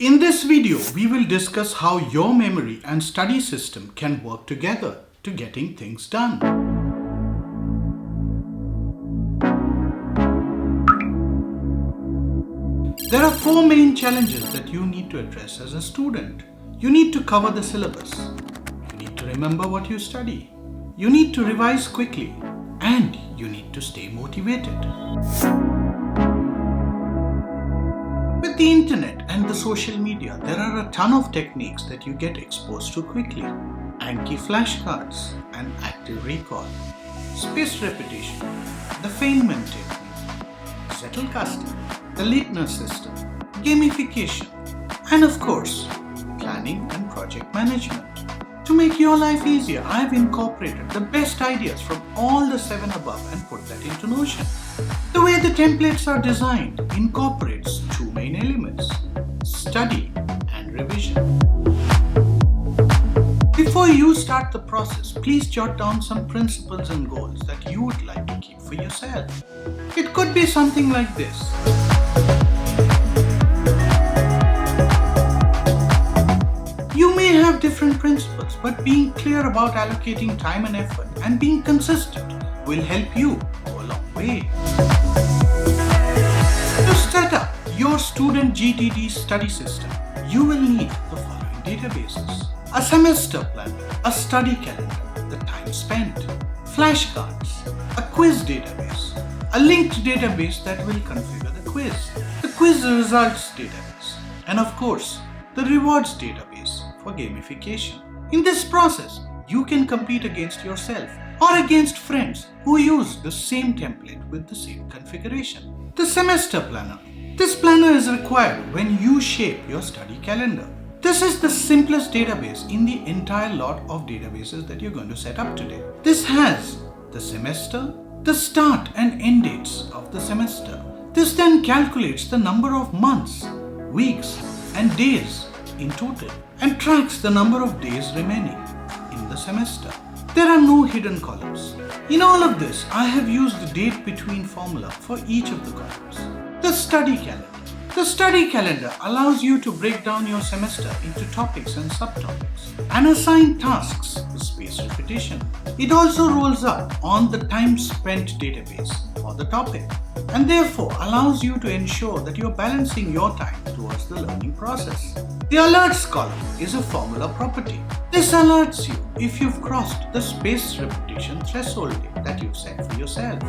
In this video, we will discuss how your memory and study system can work together to getting things done. There are four main challenges that you need to address as a student. You need to cover the syllabus. You need to remember what you study. You need to revise quickly. And you need to stay motivated. With the internet and the social media, there are a ton of techniques that you get exposed to quickly. Anki flashcards and active recall, spaced repetition, the Feynman technique, Zettelkasten, the Leitner system, gamification, and of course, planning and project management. To make your life easier, I have incorporated the best ideas from all the 7 above and put that into Notion. The way the templates are designed incorporates 2 main elements, study and revision. Before you start the process, please jot down some principles and goals that you would like to keep for yourself. It could be something like this. You may have different principles, but being clear about allocating time and effort and being consistent will help you go a long way. To set up your student GTD study system, you will need the following databases: a semester planner, a study calendar, the time spent, flashcards, a quiz database, a linked database that will configure the quiz results database, and of course, the rewards database for gamification. In this process, you can compete against yourself or against friends who use the same template with the same configuration. The semester planner. This planner is required when you shape your study calendar. This is the simplest database in the entire lot of databases that you're going to set up today. This has the semester, the start and end dates of the semester. This then calculates the number of months, weeks, and days in total and tracks the number of days remaining in the semester. There are no hidden columns. In all of this, I have used the date between formula for each of the columns. The study calendar. The study calendar allows you to break down your semester into topics and subtopics and assign tasks with spaced repetition. It also rolls up on the time spent database for the topic and therefore allows you to ensure that you're balancing your time towards the learning process. The alerts column is a formula property. This alerts you if you've crossed the spaced repetition threshold that you've set for yourself.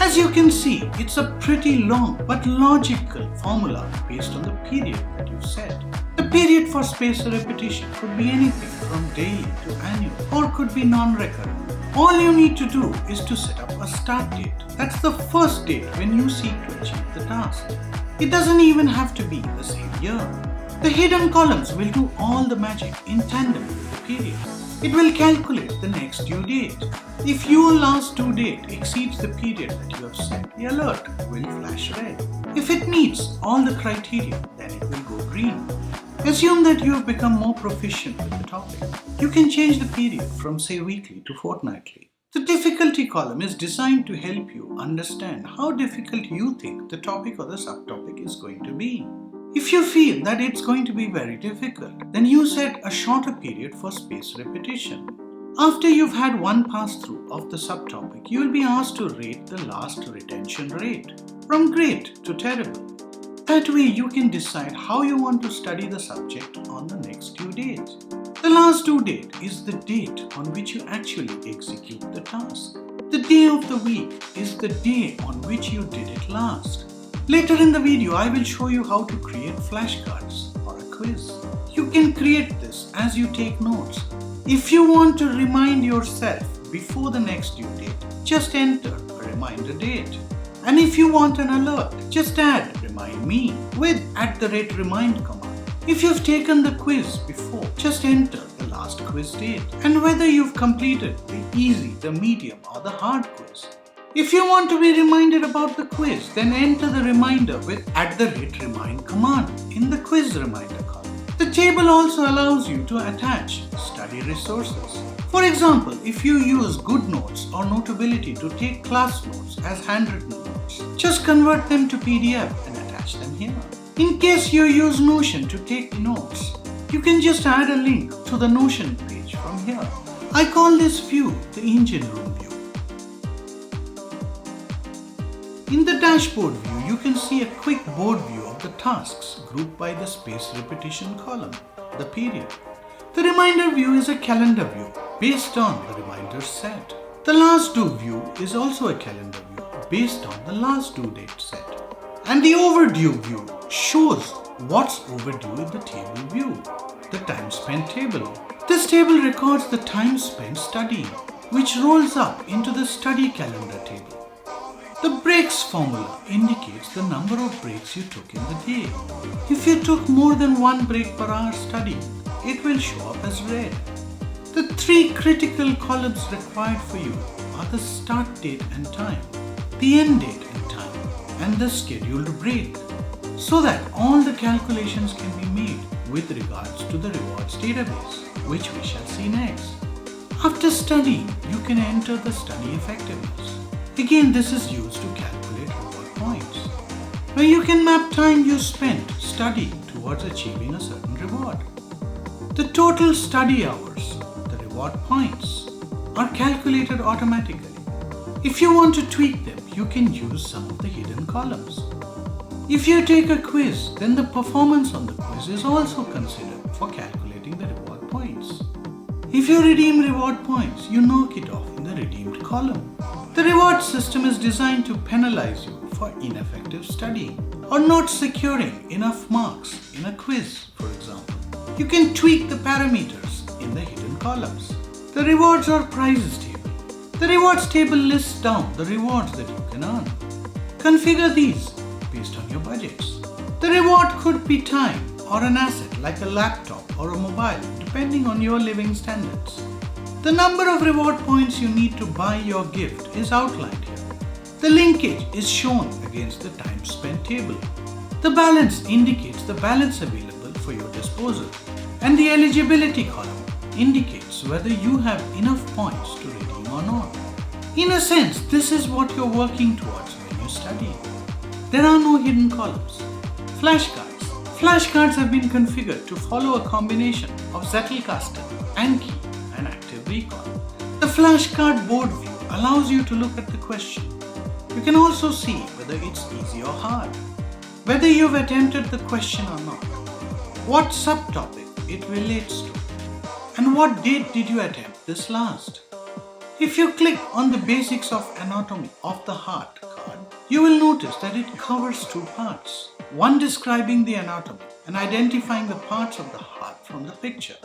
As you can see, it's a pretty long but logical formula based on the period that you've set. The period for spaced repetition could be anything from daily to annual or could be non-recurrent. All you need to do is to set up a start date. That's the first date when you seek to achieve the task. It doesn't even have to be the same year. The hidden columns will do all the magic in tandem with the period. It will calculate the next due date. If your last due date exceeds the period that you have set, the alert will flash red. If it meets all the criteria, then it will go green. Assume that you have become more proficient with the topic. You can change the period from say weekly to fortnightly. The difficulty column is designed to help you understand how difficult you think the topic or the subtopic is going to be. If you feel that it's going to be very difficult, then you set a shorter period for spaced repetition. After you've had one pass-through of the subtopic, you will be asked to rate the last retention rate, from great to terrible. That way you can decide how you want to study the subject on the next due date. The last due date is the date on which you actually execute the task. The day of the week is the day on which you did it last. Later in the video, I will show you how to create flashcards or a quiz. You can create this as you take notes. If you want to remind yourself before the next due date, just enter a reminder date. And if you want an alert, just add remind me with @remind command. If you've taken the quiz before, just enter the last quiz date and whether you've completed the easy, the medium or the hard quiz. If you want to be reminded about the quiz, then enter the reminder with @remind command in the quiz reminder column. The table also allows you to attach study resources. For example, if you use GoodNotes or Notability to take class notes as handwritten notes, just convert them to PDF and attach them here. In case you use Notion to take notes, you can just add a link to the Notion page from here. I call this view the engine room view. In the dashboard view, you can see a quick board view of the tasks grouped by the spaced repetition column, the period. The reminder view is a calendar view based on the reminders set. The last due view is also a calendar view based on the last due date set. And the overdue view shows what's overdue in the table view, the time spent table. This table records the time spent studying, which rolls up into the study calendar table. The breaks formula indicates the number of breaks you took in the day. If you took more than one break per hour studying, it will show up as red. The three critical columns required for you are the start date and time, the end date and time, and the scheduled break, so that all the calculations can be made with regards to the rewards database, which we shall see next. After studying, you can enter the study effectiveness. Again, this is used to calculate reward points. Now you can map time you spent studying towards achieving a certain reward. The total study hours, the reward points, are calculated automatically. If you want to tweak them, you can use some of the hidden columns. If you take a quiz, then the performance on the quiz is also considered for calculating the reward points. If you redeem reward points, you knock it off in the redeemed column. The reward system is designed to penalize you for ineffective studying or not securing enough marks in a quiz, for example. You can tweak the parameters in the hidden columns. The rewards or prizes table. The rewards table lists down the rewards that you can earn. Configure these based on your budgets. The reward could be time or an asset like a laptop or a mobile, depending on your living standards. The number of reward points you need to buy your gift is outlined here. The linkage is shown against the time spent table. The balance indicates the balance available for your disposal, and the eligibility column indicates whether you have enough points to redeem or not. In a sense, this is what you're working towards when you study. There are no hidden columns. Flashcards. Flashcards have been configured to follow a combination of Zettelkasten, Anki, and Active Recall. The flashcard board view allows you to look at the question. You can also see whether it's easy or hard, whether you've attempted the question or not, what subtopic it relates to, and what date did you attempt this last. If you click on the basics of anatomy of the heart card, you will notice that it covers two parts, one describing the anatomy and identifying the parts of the heart from the picture.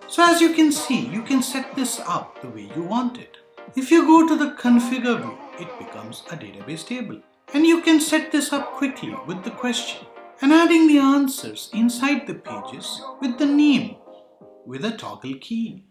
So as you can see, you can set this up the way you want it. If you go to the configure view, it becomes a database table. And you can set this up quickly with the question and adding the answers inside the pages with the name with a toggle key.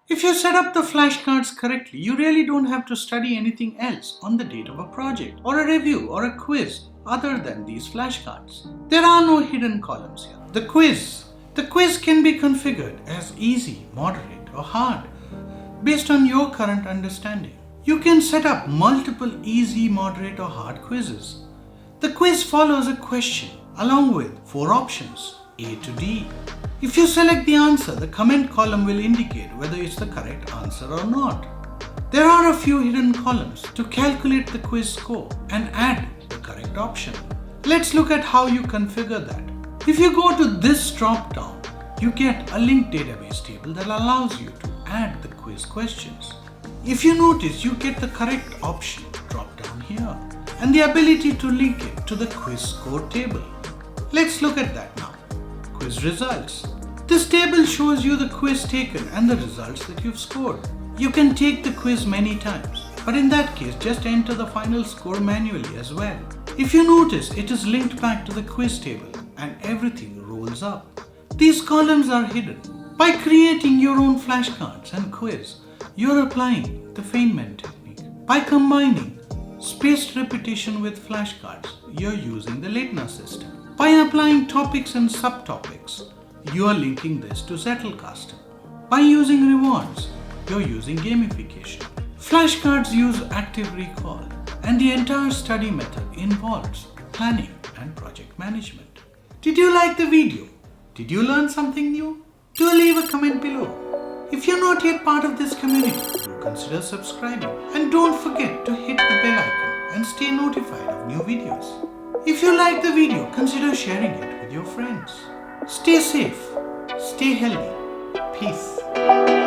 If you set up the flashcards correctly, you really don't have to study anything else on the date of a project or a review or a quiz other than these flashcards. There are no hidden columns here. The quiz. The quiz can be configured as easy, moderate, or hard based on your current understanding. You can set up multiple easy, moderate, or hard quizzes. The quiz follows a question along with 4 options, A to D. If you select the answer, the comment column will indicate whether it's the correct answer or not. There are a few hidden columns to calculate the quiz score and add the correct option. Let's look at how you configure that. If you go to this drop down, you get a linked database table that allows you to add the quiz questions. If you notice, you get the correct option drop down here and the ability to link it to the quiz score table. Let's look at that now. Quiz results. This table shows you the quiz taken and the results that you've scored. You can take the quiz many times, but in that case, just enter the final score manually as well. If you notice, it is linked back to the quiz table and everything rolls up. These columns are hidden. By creating your own flashcards and quiz, you're applying the Feynman technique. By combining spaced repetition with flashcards, you're using the Leitner system. By applying topics and subtopics, you are linking this to Zettelkasten. By using rewards, you're using gamification. Flashcards use active recall, and the entire study method involves planning and project management. Did you like the video? Did you learn something new? Do leave a comment below. If you're not yet part of this community, do consider subscribing. And don't forget to hit the bell icon and stay notified of new videos. If you like the video, consider sharing it with your friends. Stay safe, stay healthy. Peace.